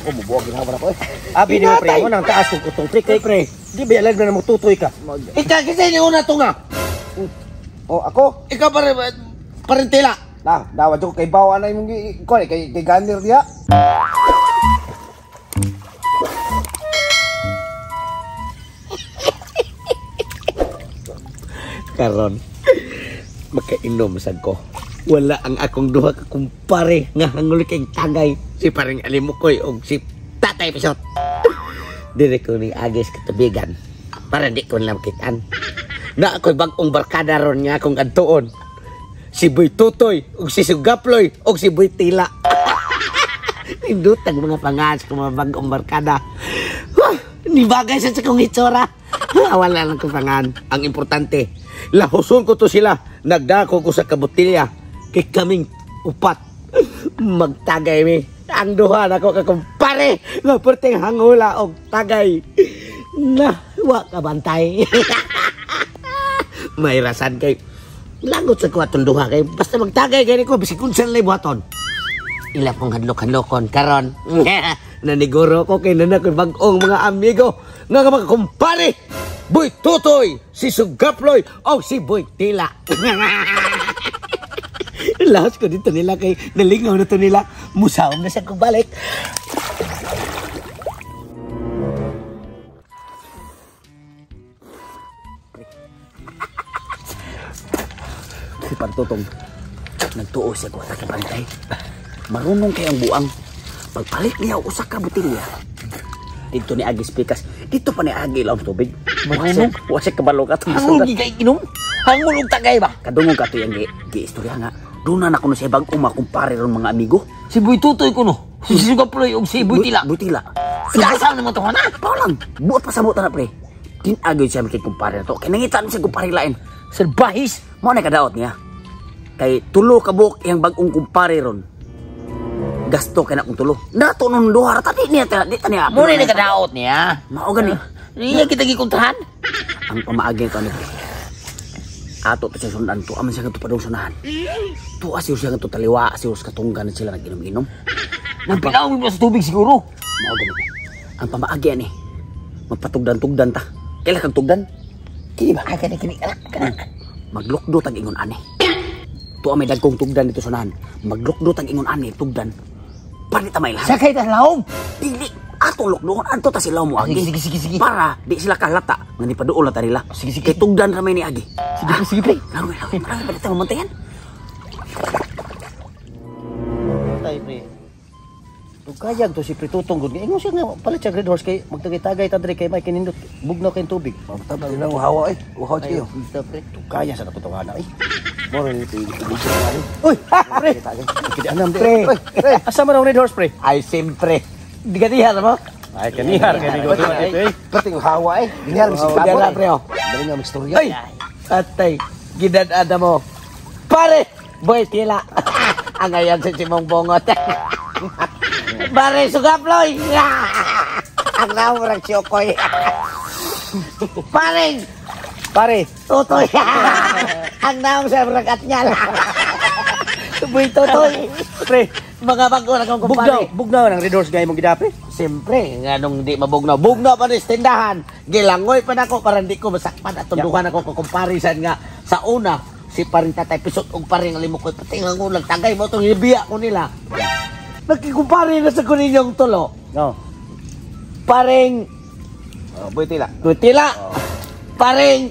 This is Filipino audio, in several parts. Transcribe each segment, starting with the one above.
Oh, mubuwag ginawa na po eh. Abi niyo pre, mo nang taas kung kutong pre kay pre. Di ba alag na mo tutoy ka? Ikaw kasi ni una to nga. Oh, ako? Ikaw parentila. Nah, dawa ko kay bawa na imong kay ganir dia. Karon makainom sad ko. Wala ang akong duha ka kumpare nga hangul kay tagay si paring Alimukoy og si Tatay Pisot. Dire ko ni agis katubigan para di ko lang kitaan. Na ako'y bagong barkada ron nga akong adtuon. Si Boy Tutoy og si Sugaploy og si Boy Tila. Indutang mga pangas ko mga bagong barkada. Ni bagay sa kong itsura. Wala lang kong pangan. Ang importante, lahuson ko to sila. Nagdako ko sa kabutilya. Kay kaming upat. Magtagay mi. Ang duha na ko kakumpare. Nga perting hangula og tagay. Na, wa ka bantay. May rasan kay. Lagot sa kuwatong duha kay. Basta magtagay kay ko. Bisik kung saan lay buhaton. Ila pong hadlok-hadlokon karon. Naniguro ko kay nana ko bagong mga amigo nga mga kumpare. Boy Tutoy, si Sugaploy o si Boy Tila. Lahas ko dito nila kay nalingaw na to nila. Musaom na siya kung balik. Si Pantutong nagtuo siya ko sa kabantay. Marunong kayang buang. Pagpalit niya usa ka botelya. Dito ni Agis Pikas. Dito pa ni Agi lang tubig. Marunong. Wasa kabalo ka. Hangul gigay inom. Hangul og tagay ba? Kadungog ka to yung gi-istorya nga. Doon na ako na siya bagong makumpare ron mga amigo. Si Boy Tutoy ko no. Si Sugaploy og si Boy Tila. Boy Tila. Kasama naman to na. Paulang. Buot pa sa muta na pre. Tinagay siya makikumpare na to. Kaya nangitaan siya kumpare lain. Serbahis. Mo na kadaot niya. Kay tulo ka buok yung bagong kumpare ron. Gasto kay na kong tulo. Dato nung duha tadi niya di tanya. Muna ni kadaot niya. Mao gani. Niya kita gikuntahan. Ang pamaagi ko ni. Ato to siya sundan to aman siya kadto padung sunahan. To asiyo siya kadto taliwa, asiyo sa katunggan sila naginom-inom. Nang pinaw mo sa tubig siguro. Mao gani. Ang pamaagi ni. Magpatugdan-tugdan ta. Kailan kang tugdan? Kini ba kani kana. Maglukdo tag ingon ani. To may dagkong tugdan dito sunahan. Maglukdo tag ingon ani tugdan. Panita may lahat. Sakay ta laom. Dili ato lokdoon anto ta sila mo agi. Sige. Para di sila kalata nga ni paduol na ta nila. Sige. Kay tugdan ramay ni agi. Sige pre. Lawi. Marami pa dito mamontayan. Tay pre. Tugayag to si Pritutong gud. Ingon siya nga palit siya Red Horse kay magtagay-tagay ta diri kay may kinindot bugnaw kay tubig. Tama na hawa Uhaw kayo. Pre. Tugaya sa katotohanan Moro ni tubig. Uy, pre. Kidanam pre. Pre, asa man ang Red Horse pre? Ay sempre. Di kanihar mo? Ay kanihar kay go pre. Pating hawa Ginihar mi si Pablo pre. Dali nga magstorya. Ay. Atay, gidad-ada mo. Pare, Boy Tila. Ang ayan sa Simong Bongot. Pare Sugaploy. Ang nawrang si Okoy. Pare, Tutoy. Ang naam sa brakat niya lang. Boy Tutoy. Pre, mga bago na kong kumpare. Bugnaw ng Red Horse gaya mong gidapi? Siyempre, nga nung di mabugnaw. Bugnaw pa rin tindahan. Gilangoy pa na ako para hindi ko masakpan at tundukan ako kukumparisan nga sa una. Si paring Tatay Pisot o paring Alimukoy pati nga ngulang tagay mo itong ibiya ko nila. Nagkikumpare na sa kuninyong tulo. No. Paring Boy Tila. Paring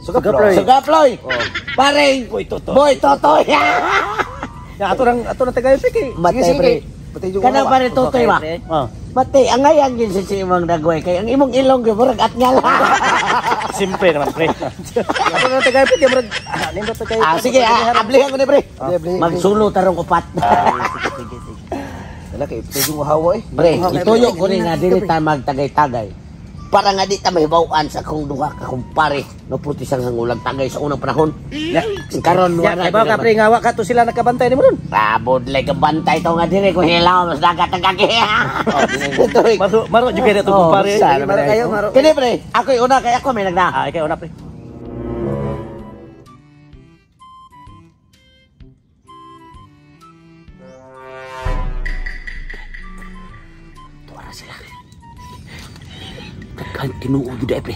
Sugaploy. Paring Boy Totoy. Ya ato nang tagay piki. Matay pre. Kana pare Totoy ba? Matay ang ngayon gin si imong dagway kay ang imong ilong gyud murag at nyala. Simple naman pre. Ato nang tagay piki murag nindot kay. Sige, ablihan ko ni pre. Magsulo tarong upat. Sige. Dala kay pwedeng hawa Pre, ituyo ko ni nga dili ta magtagay-tagay. Para nga di ta mahibaw-an sa kung duha ka kumpare no puti sang hangulang tagay sa unang panahon. Karon wala. Ibaw ka pre ngawa ka to sila nakabantay nimo ron. Rabod lay ka bantay to nga diri ko hilaw mas dagat ang kaki. Maro juga dito kumpare. Maro kayo maro. Kini pre, ako una kay ako may nagna. Ikaw una pre. na sila. Kahit tinuod yun pre.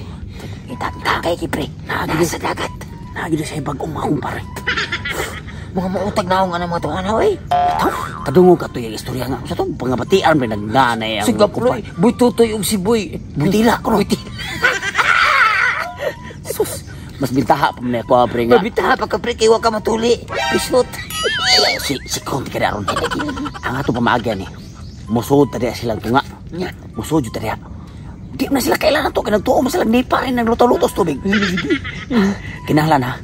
Tagay ki pre. Nagigil sa dagat. Nagigil sa ibang umahong pare. Mga mautag na akong mga tungan na eh. Kadungog ka to yung istorya nga. Sa itong pangabatian pre nagnanay ang Sige pre, boy tutoy og si boy. Butila ko. Sus, mas bintaha pa man ako pre nga. Mabitaha pa ka pre, kay wa ka matuli. Pisot. Si Konti ka ron. Ang ato pamaagyan ni. Musod tadi silang tunga. Musod yun tadi. Di na sila kailangan to. Kinagtuo mo silang nipa rin ng luto-lutos tubig. Kinahlan ha.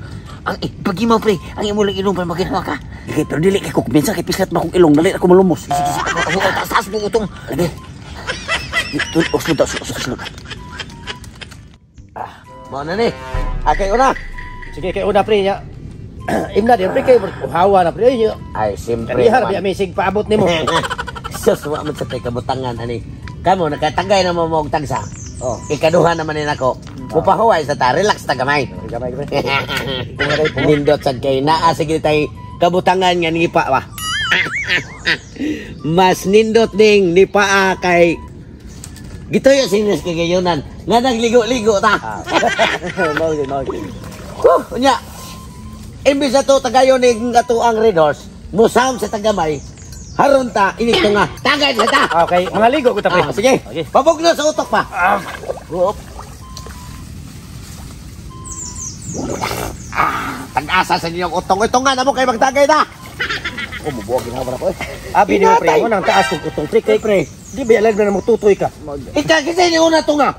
Ang pagi mo pre, ang imo lang inom para maginawa ka. Sige, pero dili kay kuk. Minsan kay pislat mo akong ilong. Dali ako malumos. Sige, ako taas mo utong. Lagi. Usunod. Mo na ni. Kay una. Sige kay una pre nya. Imna di pre kay hawa na pre nya. Ay, siyempre. Kaniha biya misig paabot nimo. Sus, wa mo sa tay kabutangan ani. Kamo nakatagay na mo og tagsa. Oh, Ikaduha naman ni nako. Mupahuway sa ta, relax ta gamay. gamay pre. Nindot sad kay naa sige tay kabutangan nga nipa ba. Mas nindot ding nipa kay gitoy sinis kay gayonan. Nga nagligo-ligo ta. Mau. Nya. Imbis ato tagayon ning ato ang Red Horse, musam sa tagamay. Haron ta inito nga. Tagay sa ta. Okay, mga ligo ko ta pre. Sige. Okay. Pabugno sa utok pa. Go up. Tag-asa sa inyong utong. Ito nga na mo kayo magtagay na. Oh, mubuwag ginawa na ko eh. Abi ni mo pre, mo nang taas kong kutong pre kay pre. Di ba alag na mo tutoy ka? Ikaw kasi ni una to nga.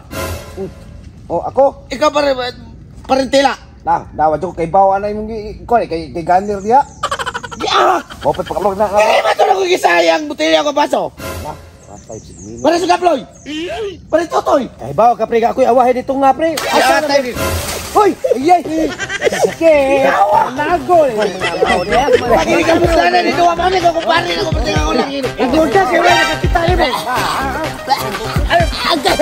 Oh, ako? Ikaw parentila. Lang, dawad ko kay bawa na imong kay ganir diha. Giak! Mo pa pakalog na ka. Eh, matulog ko gisayang butilya ko baso. Lah, 5-6 Para sa kaploy. Para tutoy. Ay bawa ka pre, ako'y awahin dito nga pre. Asa na tayo. Hoy! Ayay! Sige! Nagol! Pagili ka busa na dito. Amami ko kumpare na ko pati nga ulang ini. Nagol ka, kaya nakakita mo. Agad!